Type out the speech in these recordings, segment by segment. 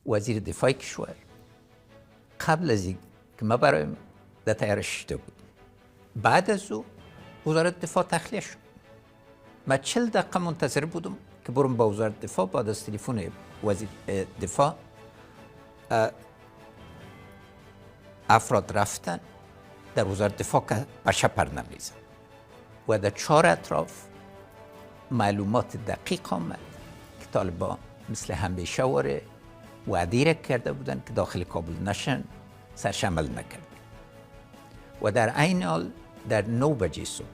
وزیر دفاع کشور قبل از این که ما برایم در تیارش شده بود، بعد از او وزارت دفاع تخلیه شد. من 40 دقیقه منتظر بودم که برم با وزارت دفاع. بعد از تلفن وزیر دفاع افراد رفتن در وزارت دفاع که بشه پر نمیزن و در 4 اطراف معلومات دقیق آمد که طالبان مثل همیشه واره وعده را کرده بودن که داخل کابل نشن، سرش عمل نکرد. و در عین حال در 9 بجه صبح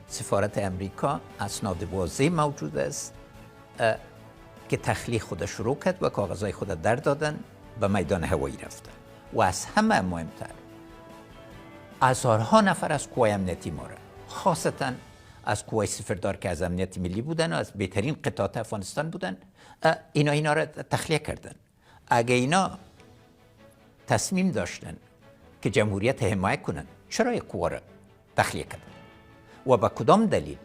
سفارت امریکا اسناد واضح موجود است که تخلیه خود شروع کرد و کاغذهای خود در دادن به میدان هوایی رفتن. و از همه مهمتر هزارها نفر از قوای امنیتی ما را، خاصتا از قوای سفردار که از امنیت ملی بودن و از بهترین قطعات افغانستان بودن، اینا را تخلیه کردن. اگه اینا تصمیم داشتن که جمهوریت حمایت کنن، چرا یک قوا را تخلیه کردن؟ و با کدام دلیل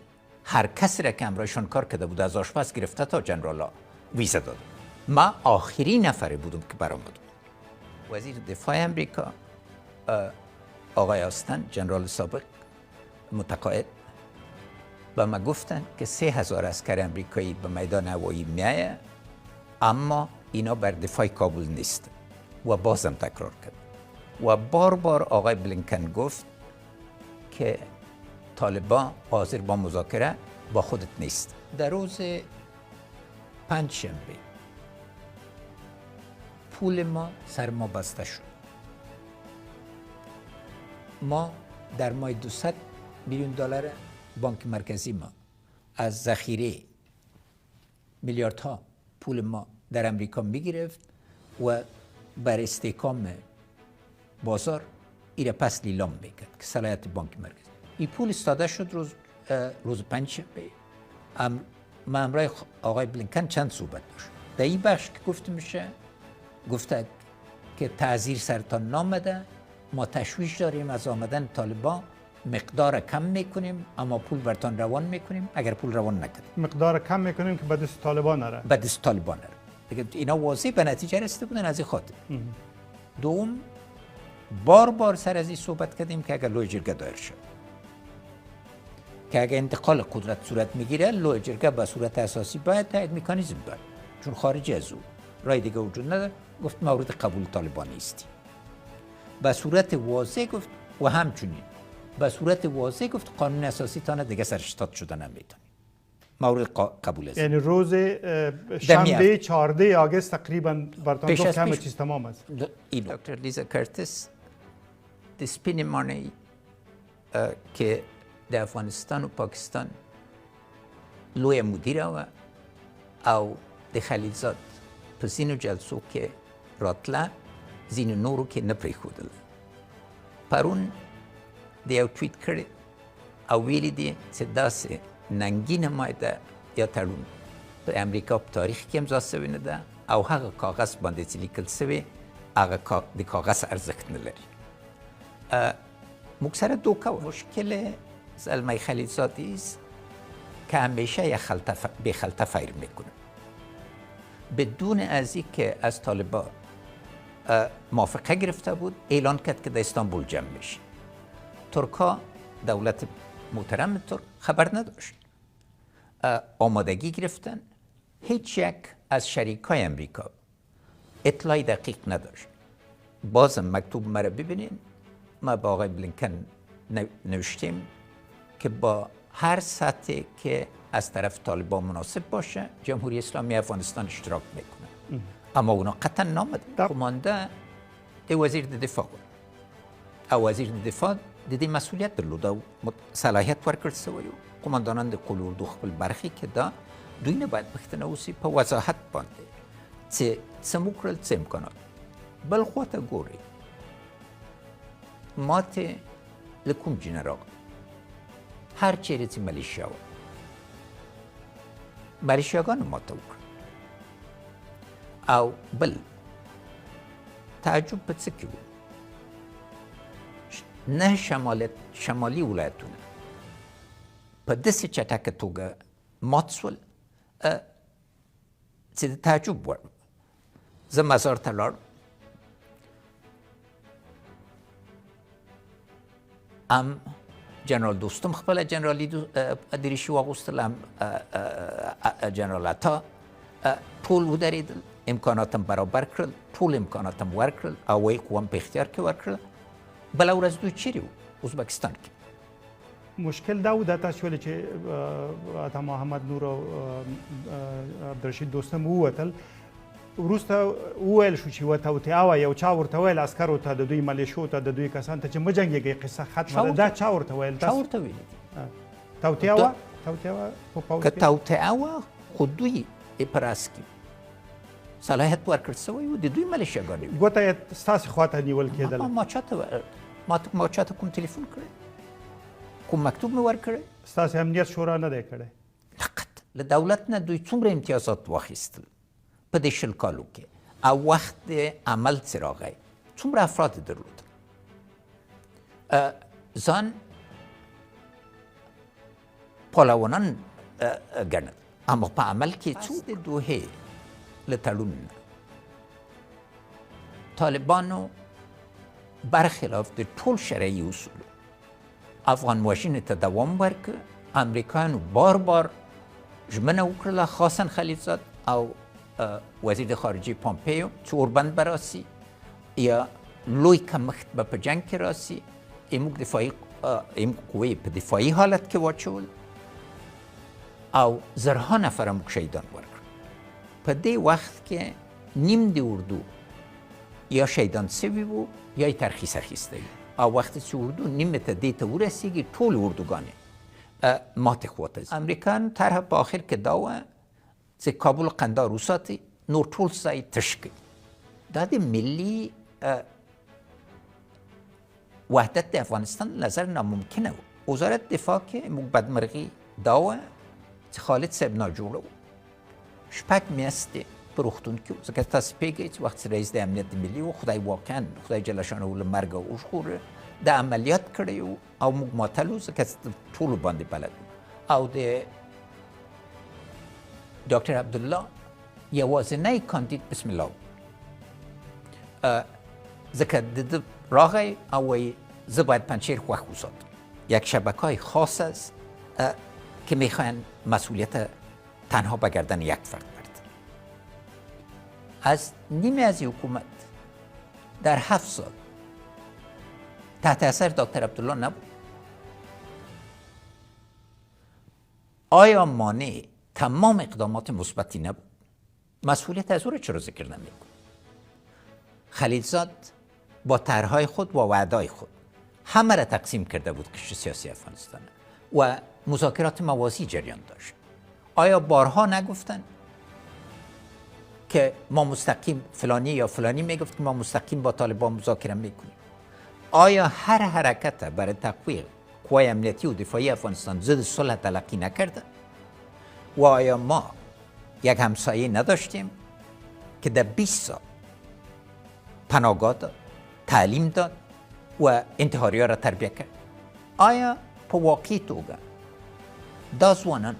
هر کسی را که همراهشان کار کرده بود، از آشپز گرفته تا جنرالا، ویزا داد؟ ما آخرین نفری بودم که برآمدم. وزیر دفاع امریکا آقای آستن، جنرال سابق متقاعد، به ما گفتن که 3000 عسکر امریکایی به میدان هوایی میایه، اما اینا بر دفاع کابل نیست. و بازم تکرار کرد و بار بار آقای بلینکن گفت که طالبان حاضر با مذاکره با خودت نیست. در روز 5 شنبه پول ما سر ما بسته شد. ما در ماه 200 میلیون دلار بانک مرکزی ما از ذخیره میلیاردها پول ما در امریکا میگرفت و بر استحکام بازار ایره پس لیلام میکرد که صلاحیت بانک مرکزی. این پول استاده شد روز 5 شنبه. من همراه آقای بلینکن چند صحبت داشت. در این بخش که گفته میشه، گفته که تعذیر سرتان نامده، ما تشویش داریم از آمدن طالبان، مقدار کم میکنیم اما پول برتان روان میکنیم. اگر پول روان نکنیم، مقدار کم میکنیم که به دست طالبان نره. به دست طالبان نره. دیگه اینا واضح به نتیجه رسیده بودن از این خاطر. دوم، بار بار سر از این صحبت کردیم که اگر لوی جرگه دایر شد، که اگر انتقال قدرت صورت میگیره، لوی جرگه به صورت اساسی باید یک مکانیزم داره، چون خارج از او رای دیگه وجود نداره. گفت مورد قبول طالبان نیستی. به صورت واضح گفت و همچنین به صورت واضح گفت قانون اساسی تانه دیگه سرشتات شده نمیتونی. مورد قبول است. یعنی روز شنبه 14 آگست تقریبا برتان گفت که همه چیز تمام است. دکتر لیزا کرتس د سپین مانعی که در افغانستان و پاکستان لوی مدیره او د خلیلزاد په ځینو جلسو کې راتله، ځینو نورو کې نه پرېښودله. پرون د یو ټویټ کړی او ویلي دي چې داسې ننګینه مایده یا تړون په امریکا په تاریخ کې امضا سوی نه ده او هغه کاغذ باندې چې لیکل سوی هغه د کاغذ ارزښت نه لري. موږ سره دوکه و. مشکل زلمه خلیلزادی است که همیشه یک به خلطه فیر میکنه، بدون از این که از طالبان موافقه گرفته بود اعلان کرد که در استانبول جمع میشه. ترکا، دولت محترم ترک خبر نداشت، آمادگی گرفتن. هیچ یک از شریکای امریکا اطلاعی دقیق نداشت. بازم مکتوب مرا ببینین، ما با آقای بلینکن نوشتیم که با هر سطحی که از طرف طالبان مناسب باشه جمهوری اسلامی افغانستان اشتراک میکنه. اما اونا قطعا نامده. کمانده وزیر دفاع بود او وزیر دفاع د دې مسئولیت درلود او صلاحیت ورکړل شوی و. قماندانان د قول اردو خپل برخې کې دا دوی نه باید پوښتنه وشي په وضاحت باندې چې څه مو کړل، څه امکانات. بل خواته ګورئ، ماتې له کوم جینه راغله؟ هر چیرې چې ملیشیا وه، ملیشیاګانو ماته وکړه. او بل تعجب په څه کې و؟ نه شمالي ولایتونه په داسې چټکه توګه مات شول چې د تعجب وړ. زه مزار ته لاړم، هم جنرال دوستم خپله جنرالي دریشي واغوستل، هم جنرال عطا، ټول ودرېدل، امکاناتم برابر کړل، ټول امکاناتم ورکړل، هوایي قوام په اختیار کې ورکړل. بله ورځ دوی چیرې وو؟ ازبکستان کې. مشکل دا و دا تاسو ویل چې عطا محمد نور او عبدالرشید دوستم ووتل، وروسته وویل شو چې یوه توطئه وه، یو چا ورته ویل عسکرو ته، د دوی ملیشو ته، د دوی کسانو ته چې مه جنګېږئ، قصه ختمه ده. دا چا ورته ویل؟ چا ورته ویلي؟ توطئه وه؟ توطئه وه په پوځ که کې؟ توطئه وه خو دوی په راس کې صلاحیت ورکړل سوی و، د دوی ملیشیاګانې وې. ګوته یې ستاسې خواته نیول کېدله؟ ما چاته کوم تلیفون کړی، کوم مکتوب مې ورکړی؟ ستاسې امنیت شورا نه دی کړی؟ فقط له دولت نه دوی څومره امتیازات واخیستل په دې 20 کالو کې، او وخت د عمل چې راغی څومره افراد درلودل. ځان پهلوانان ګڼل، اما په عمل کې څو د دوحې له تړون نه طالبانو برخلاف د ټول شرعي اصولو افغان وژنې ته دوام ورکړ. امریکایانو بار بار ژمنه وکړله، خاصا خلیلزاد او وزیر د خارجه پامپیو، چې اوربند به راسي یا لوی کمښت به په جنګ کې راسي، موږ قوې په دفاعي حالت کې واچول او زرها نفره موږ شهیدان ورکړل. په دې وخت کې نیم د اردو یا شهیدان سوي وو یا یې ترخیص اخیستی وو، او وقتی چې اردو نیمه ته دې ته ورسېږي ټول اردوګانې ماتې خواته ځي. امریکایان طرح په آخر کې دا وه چې کابل و قندهار وساتي، نور ټول ځای تش کړي. دا د ملي وحدت د افغانستان نظر ناممکنه و. وزارت دفاع کې موږ بدمرغي دا وه چې خالد صاحب ناجوړه و، 6 میاشتې په روغتون کې و. ځکه تاسو پوهېږئ چې وخت رئیس د امنیت ملي و، خدای واقعا خدای جل شانه له مرګه وژغوره، د عملیات کړی و او موږ ماتل وو، ځکه ټولو باندې بلد و. او د ډاکټر عبدالله یوازینی کاندید بسم الله و، ځکه د راغی او وایي زه باید پنجشیر خوښ وساتم. یک شبکه‌های خاص است که میخواین مسئولیت تنها به گردن یک فرد برد. از نیمه از حکومت در 7 سال تحت اثر دکتر عبدالله نبود. آیا مانع تمام اقدامات مثبتی نبود؟ مسئولیت از او را چرا ذکر نمی‌کنی؟ خلیلزاد با طرح‌های خود و وعده‌های خود همه را تقسیم کرده بود کشت سیاسی افغانستان و مذاکرات موازی جریان داشت. آیا بارها نگفتن که ما مستقیم فلانی یا فلانی میگفت که ما مستقیم با طالبان مذاکره میکنیم؟ آیا هر حرکت برای تقویت قوای امنیتی و دفاعی افغانستان ضد صلح تلقی نکرده؟ و آیا ما یک همسایه نداشتیم که در 20 سال پناهگاه داد، تعلیم داد و انتحاری‌ها را تربیت کرد؟ آیا په واقعي توګه دا ځوانان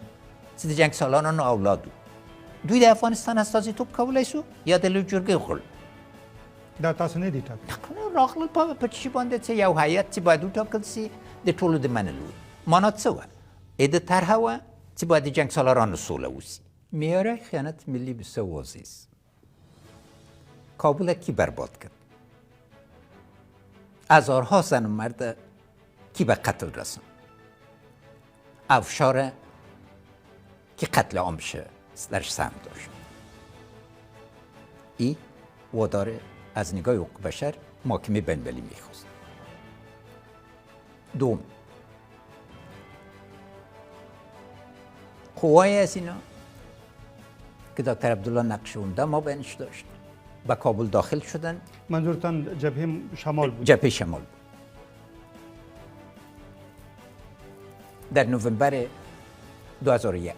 چې د جنګ سالارانو اولاد وو دوی د افغانستان استازیتوب کولی سو یا د لوی جرګې غړي؟ دا تاسو نه دي ټاکلي؟ راغلل په چی باندې چې یو هیئت چې باید وټاکل سي د ټولو د منلو. معنا څه وه؟ د طرحه وه چې باید د جنګ سالارانو سوله وسي. معیار خیانت ملی بسیار واضح است. کابل کی برباد کرد؟ هزارها زن و مرد کی به قتل رساند؟ افشار که قتل عام شه درش سهم داشت. این وادار از نگاه حقوق بشر محاکمه بین‌المللی میخواست. دوم، قوای از اینا که دکتر عبدالله نقش عمده ما بینش داشت به کابل داخل شدن. منظورتان جبهه شمال بود؟ جبهه شمال بود. در نوامبر 2001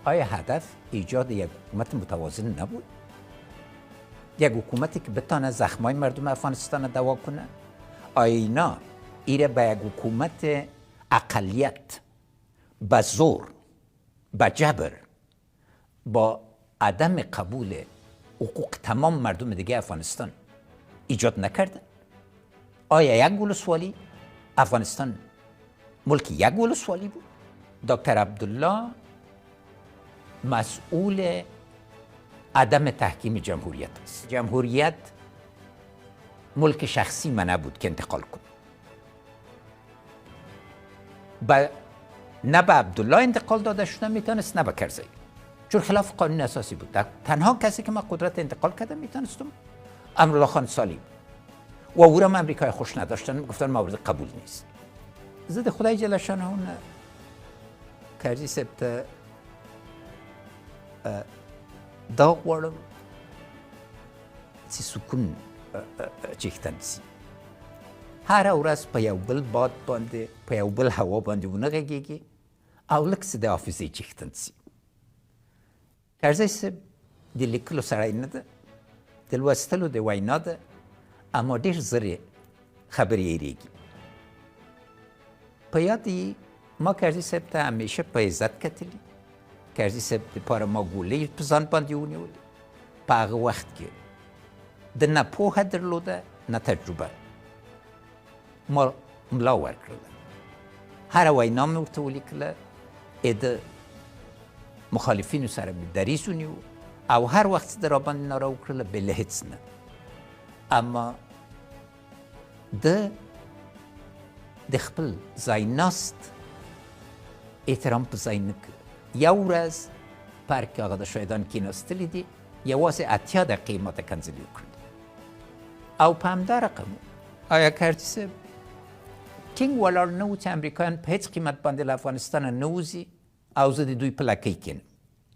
آیا هدف ایجاد یک حکومت متوازن نبود؟ یک حکومتی که بتانه زخمای مردم افغانستان دوا کنه؟ آیا اینا ایره به یک حکومت اقلیت به زور، به جبر، با عدم قبول حقوق تمام مردم دیگه افغانستان ایجاد نکرده؟ آیا یک ولسوالی افغانستان ملک یک ولسوالی بود؟ دکتر عبدالله مسئول عدم تحکیم جمهوریت است. جمهوریت ملک شخصی من نبود که انتقال کنه. نه به عبدالله انتقال داده شده میتونست، نه به کرزی، چون خلاف قانون اساسی بود. تنها کسی که من قدرت انتقال کردم میتونستم امرالله خان سالی و او را امریکای خوش نداشتن، گفتن مورد قبول نیست. زد خدای جل شانه اون کرزی سبت دا غواړم چې سکون چیښتن سي. هره ورځ په یو بل باد باندې، په یو بل هوا باندې ونه غږېږي او لږ څه د حافظې چیښتن سي. کرزی صاحب د لیکلو سړی نه ده، د لوستلو د وینا ده، اما ډېر زر خبرې هېرېږي. په یاد یې ما کرزی صاحب ته همیشه په عزت کتلي. کرزی صاحب دپاره ما ګولۍ په ځان باندې ونیولې. په هغه وخت کې د نه پوهه درلوده نه تجربه. ما ملا ورکړله، هره وینا مې ورته ولیکله، د مخالفینو سره مې دریځ ونیو او هر وخت چې د راباندې ناره وکړله بله هېڅ نه. اما د خپل ځای ناست احترام په ځای نه کړ. یو ورځ پارک کې هغه د شهیدان کېناستلي دي، یوازې 80 دقیقې ماته کنځلې وکړلې او په همدا رقم آیا کرزي صاحب ټینګ ولاړ نه و چې امریکایان په هېڅ قیمت باندې له افغانستانه نه وځي او زه د دوی په لکۍ کښېنم.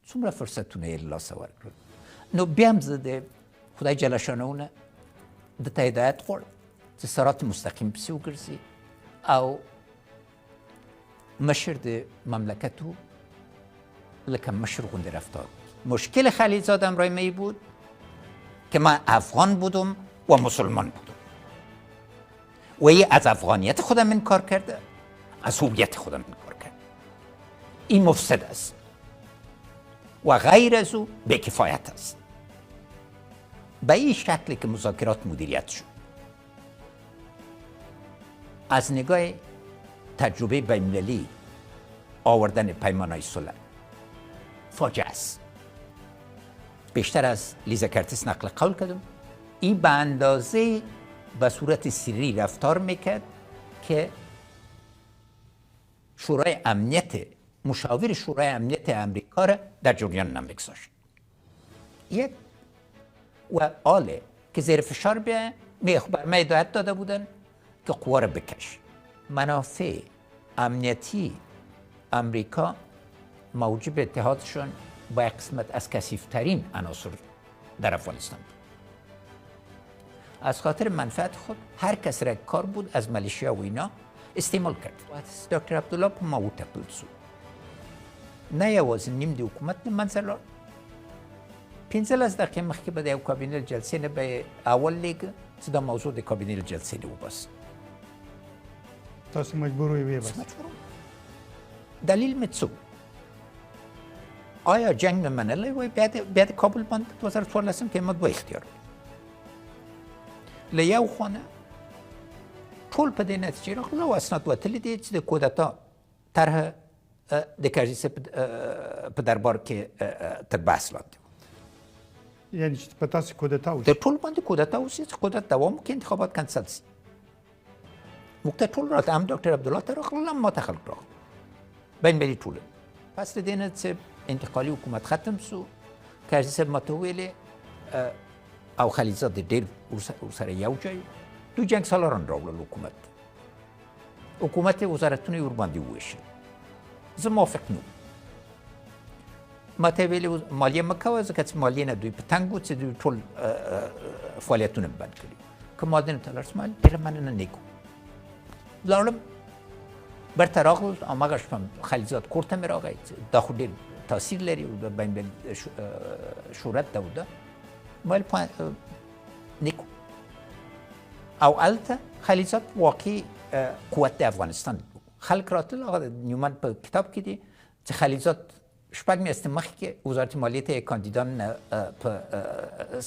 څومره فرصتونه یې له لاسه ورکړل. نو بیا هم زه د خدای جل شانه نه د ته هدایت غواړم چې صراط مستقیم پسې وګرځي او مشر د مملکت و لکه مشر غوندې رفتار بود. مشکل خلیلزاد امرای بود که من افغان بودم و مسلمان بودم و ای از افغانیت خودم انکار کرده، از هویت خودم انکار کرده. این مفسد است و غیر از او بی‌کفایت است. به این شکلی که مذاکرات مدیریت شد از نگاه تجربه بین‌المللی آوردن پیمان‌های صلح فاجعه است. بیشتر از لیزا کرتیس نقل قول کردم، این به اندازه به صورت سری رفتار میکرد که شورای امنیت، مشاور شورای امنیت امریکا را در جریان نمیگذاشت. یک و آله که زیر فشار بیاین بر من هدایت داده بودن که قوا را بکش. منافع امنیتی امریکا موجب اتحادشون با یک قسمت از کثیف‌ترین عناصر در افغانستان بود. از خاطر منفعت خود هر کس را کار بود از ملیشیا و اینا استعمال کرد. دکتر عبدالله په ما وټپل سو. نه یوازې نیم د حکومت نه منځه لاړ، 15 دقیقې مخکې به د یو کابینې جلسې نه به اول لیږه چې دا موضوع د کابینې جلسې نه وباسي. تاسو مجبور وئ وباسئ. دلیل مې څه؟ آیا جنگ مې منلی وای بیا د کابل باندې 2014 کې ما دوه اختیار له یو خانه ټول په دې نتیجې راغله او اسناد وتلي دي چې د کودتا طرح د کرزي صاحب په دربار کې تر بحث لاندې و. یعنی چې په تاسو کودتا وشي، د ټول باندې کودتا وشي چې قدرت دوام وکړي، انتخابات کنسل شي. موږ ته ټول راته، هم ډاکټر عبدالله ته راغلل، هم ما ته خلک راغلل، بین المللي ټوله. پس د دې نه چې انتقالي حکومت ختم شو، کرزي صاحب ما ته وویلې او خلیلزاد ډېر ورسره یو ځای دوی جنګ سالاران راوړل حکومت وزارتونه یې ورباندې وویشل. زه موافق نه وم. ما ته یې ویلې مالیه مه کوه، ځکه چې مالیې نه دوی په تنګ وو چې دوی ټول فعالیتونه بند کړي. که ما دې نه ته لاړ شم ډېره مننه نیکو. لاړم برته راغلل، هماغه شپه خلیلزاد کور ته مې راغی. دا خو ډېر تاثیر لري او د بین المللي شهرت ده و ده. ما ویل نیکو. او هلته خلیلزاد واقعي قوت د افغانستان خلک راتلل. هغه د نیومن په کتاب کې دي چې خلیلزاد شپږ میاشتې مخکې وزارت مالیې ته کاندیدان په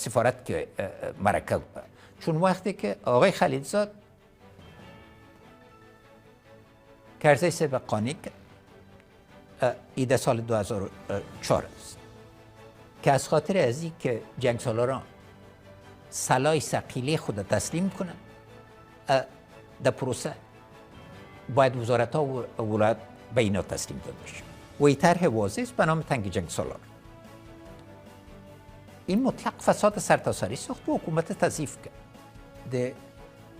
سفارت کې مرکه وه، چون وقتی که آقای خلیلزاد کرزی صاحب قانع کرد، ایده سال 2004 است که از خاطر از این که جنگ سالاران سلاح ثقیله خود تسلیم کنند، در پروسه باید وزارت ها و ولایت به اینا تسلیم داده بشه و این طرح واضح است به نام تنگ جنگ سالار. این مطلق فساد سرتاسری ساخت و حکومت تضعیف کرد. د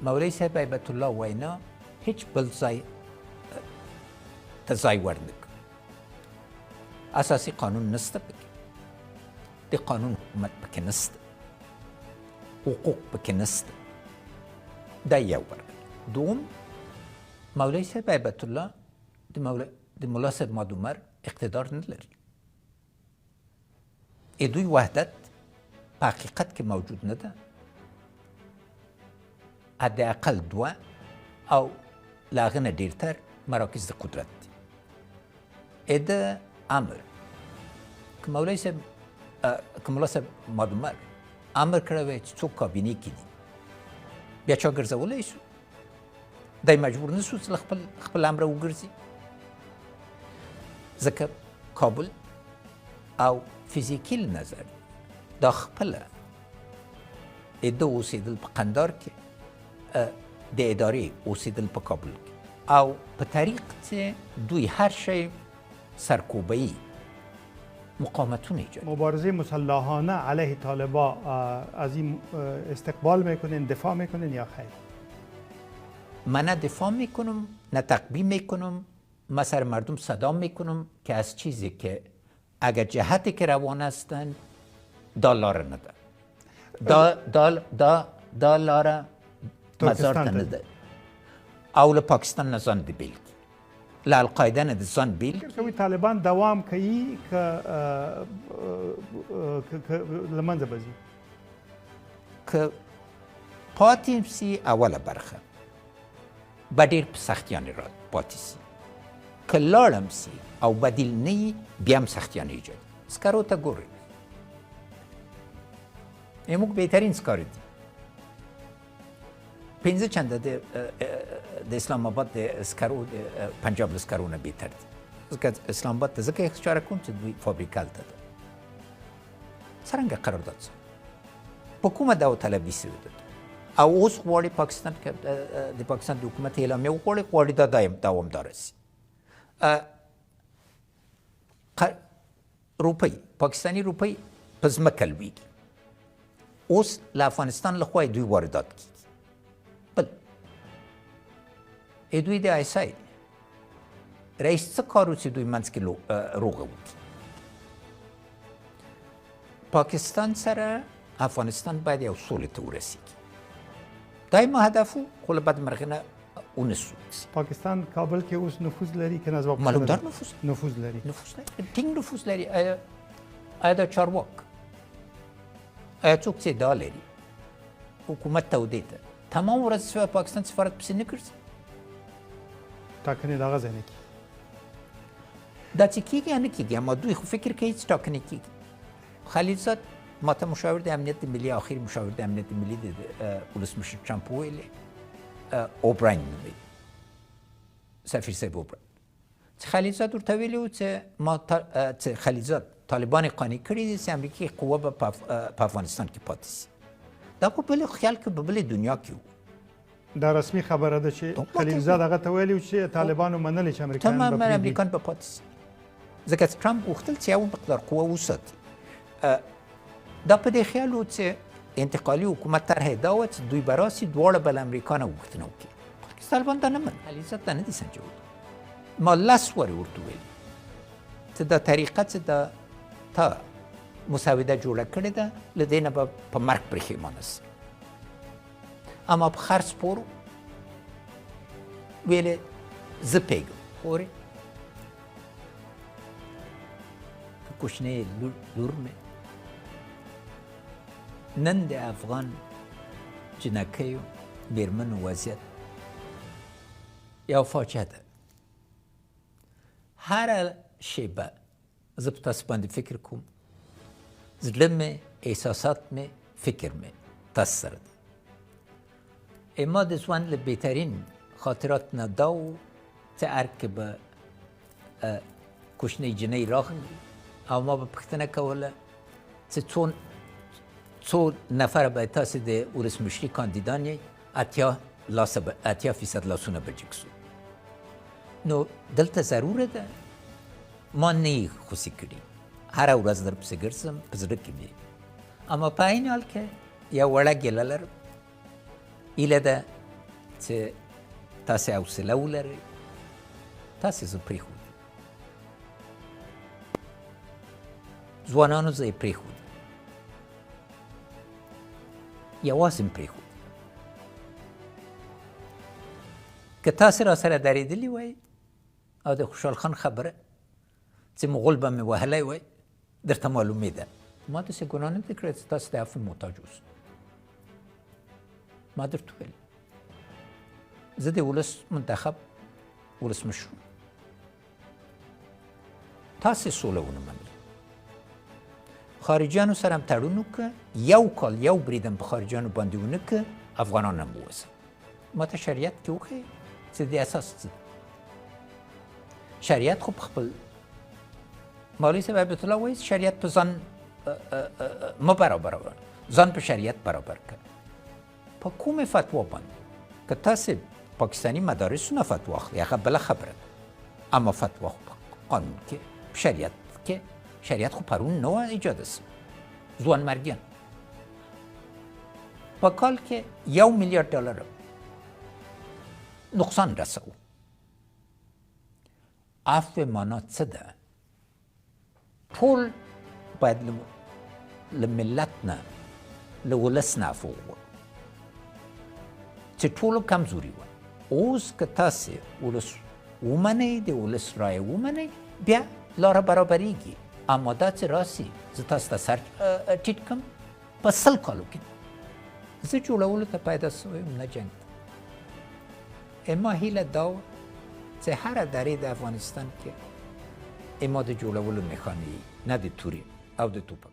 مولوی صاحب هیبت الله و اینا هیچ بل ځای ته ځای ورنکړ. اساسي قانون نسته پکې، د قانون حکومت پکې نسته، حقوق پکې نسته. دا یو ورکړ. دوم، مولوی صاحب هیبت الله د ملا صاحب مادومر اقتدار نه لري. دوی وحدت په حقیقت کې موجود نه ده. حداقل دوه او له هغه نه ډېرتر مراکز د قدرت دي. د امر که مولوی صاحب که ملا صاحب مادومر امر کړی وی چې څوک کابینې کې دي، بیا چا ګرځولی شو؟ دی مجبور نه شو چې خپل امر وګرځي، ځکه کابل او فیزیکي له نظر دا خپله د اوسېدل په قندار کې، د ادارې اوسېدل په کابل کې، او په طریق چې دوی هر شی سرکوبه‌ای مقاومتونه ایجاد. مبارزه مسلحانه علیه طالبا از این استقبال میکنین، دفاع میکنین یا خیر؟ من نه دفاع میکنم نه تقبیح میکنم. من سر مردم صدا میکنم که از چیزی که اگر جهتی که روان هستند دا لاره نده، دا لاره مزار ته نده، او له پاکستان نه ځان د بیل کړي، له القاعده نه د ځان بیل کړي. کوي طالبان دوام کوي که له منځه به ځي؟ که پاتې سي اوله برخه به ډېر په سختیانې را پاتې سي، که لاړم سي او بدیل نه وي بیا هم سختیانې ایجاد. سکرو ته ګورئ، موږ بهترین سکاره دي. 15 چنده د اسلام آباد د سکرو د پنجاب له سکرو نه بهتر دي. ځکه اسلام آباد ته ځکه اشاره کوم چې دوی فابریکه هلته ده. څرنګه قرارداد سو په کومه داوطلبي سوې ده، او اوس غواړي پاکستان کې د پاکستان د حکومت اعلامیه غواړي دا دوامداره سي. روپۍ، پاکستاني روپۍ په ځمکه لویږي. اوس له افغانستان له خوا دوی واردات کیږي. بل دوی د آیسای رئیس څه کار و چې دوی منځ کې روغه وکړي. پاکستان سره افغانستان باید یو سولې ته ورسیږي. دا یې هدف و، خو له بدمرغۍ نه ونسو. پاکستان کابل کې اوس نفوذ لري که نه؟ معلومدار نفوذ لري. ټینګ نفوذ لري. آیا دا چارواک، آیا څوک چې ادعا لري حکومت تودې ته تمام ورځ پاکستان سفارت پسې نه ګرځي؟ ټاکنې د هغه ځای نه کېږي. دا چې کېږي یا نه کېږي، اما دوی خو فکر کوي چې ټاکنې کېږي. خلیلزاد ما ته مشاور د امنیت ملي، آخر مشاور د امنیت ملي د ولسمشر ټرمپ وویلې، اوبراین نومېږي، سفیر صاحب اوبراین، چې خلیلزاد ورته ویلي و چې خلیلزاد طالبان قانع کړي دي چې امریکایي قوه به په افغانستان کې پاتې سي. دا په بل خیال کې په بلې دنیا کې و. دا رسمي خبره ده چې خلیلزاد هغه ته ویلي و چې طالبانو منلي چې امریکایان به امریکایان به پاتې سي، ځکه چې ټرمپ غوښتل چې یو مقدار قوه وساتي. دا په دې خیال و چې انتقالي حکومت طرح دا وه چې دوی به راسي دواړه به له امریکا نه غوښتنه وکړي. طالبان دا نه مني. خلیلزاد دا نه دي سنجولی. ما 10 وارې ورته ویلي چې دا طریقه چې تا مساوده جوړه کړې ده، له دې نه به په مرګ پرېښیمانه سي. اما په خر سپورو ویلې زه پوهېږم خورې که کوچنۍ لور مې نن د افغان جنکیو میرمنو وضعیت یو فاجعه ده. هر شیبه زه په تاسو باندې فکر کوم، زړه مې، احساسات مې، فکر مې تاسو سره ده. ما د ژوند له بهترین خاطرات نه دا و چې هر که به کوچنۍ جنۍ راغلی او ما به پوښتنه کوله چې څو نفره به تاسې د ولسمشري کاندیدان یې، 80% لاسونه به جګ سو. نو دلته ضروره ده ما نه یې خوشي کړي، هره ورځ در پسې ګرځم، په زړه کې مې، اما په عین حال کې یو وړه ګیله لرم، ایله ده چې تاسې حوصله ولرئ، تاسې زه پرېښودم، ځوانانو زه یې پرېښودم، یوازې مې پرېښود. که تاسې را سره درېدلي وای او د خوشحال خان خبره چې مغول به مې وهلی وای، درته معلومېده ما داسې ګناه نه دې کړې چې تاسې د عفو محتاج اوسئ. ما درته ویل زه د ولس منتخب ولسمشر وم، تاسې سوله ونه منله، خارجیانو سره هم تړون وکړه، یو کال یو بریدم په خارجیانو باندې ونه کړه، افغانان هم ووځه. ما ته شریعت کې وښیه چې د اساس څه ده. شریعت خو په خپل مولوي صاحب عبیت الله وایي شریعت په ځان مه برابروه، ځان په شریعت برابر کړه. په کومې فتوا باندې که تاسې پاکستاني مدارسو نه فتوا اخلي هغه بله خبره ده، اما فتوا خو په قانون کې په شریعت کې، شریعت خو پرون نه وه ایجاده سوی، ځوانمرګیان په کال کې $1 میلیارد نقصان رسو. عفو معنا څه ده؟ ټول باید له ملت نه، له ولس نه عفو وغواړو چې ټولو کمزوري وه. اوس که تاسې ولس ومنئ، د ولس رایې ومنئ، بیا لاره برابریږي. اما دا چې راسي زه تاسو ته سر ټیټ کړم په 100 کالو کې زه جوړولو ته پیدا سوی یم، نه جنګ ته. اما هیله دا وه چې هره درې د افغانستان کې اما د جوړولو میخانې نه د تورې او د توپک.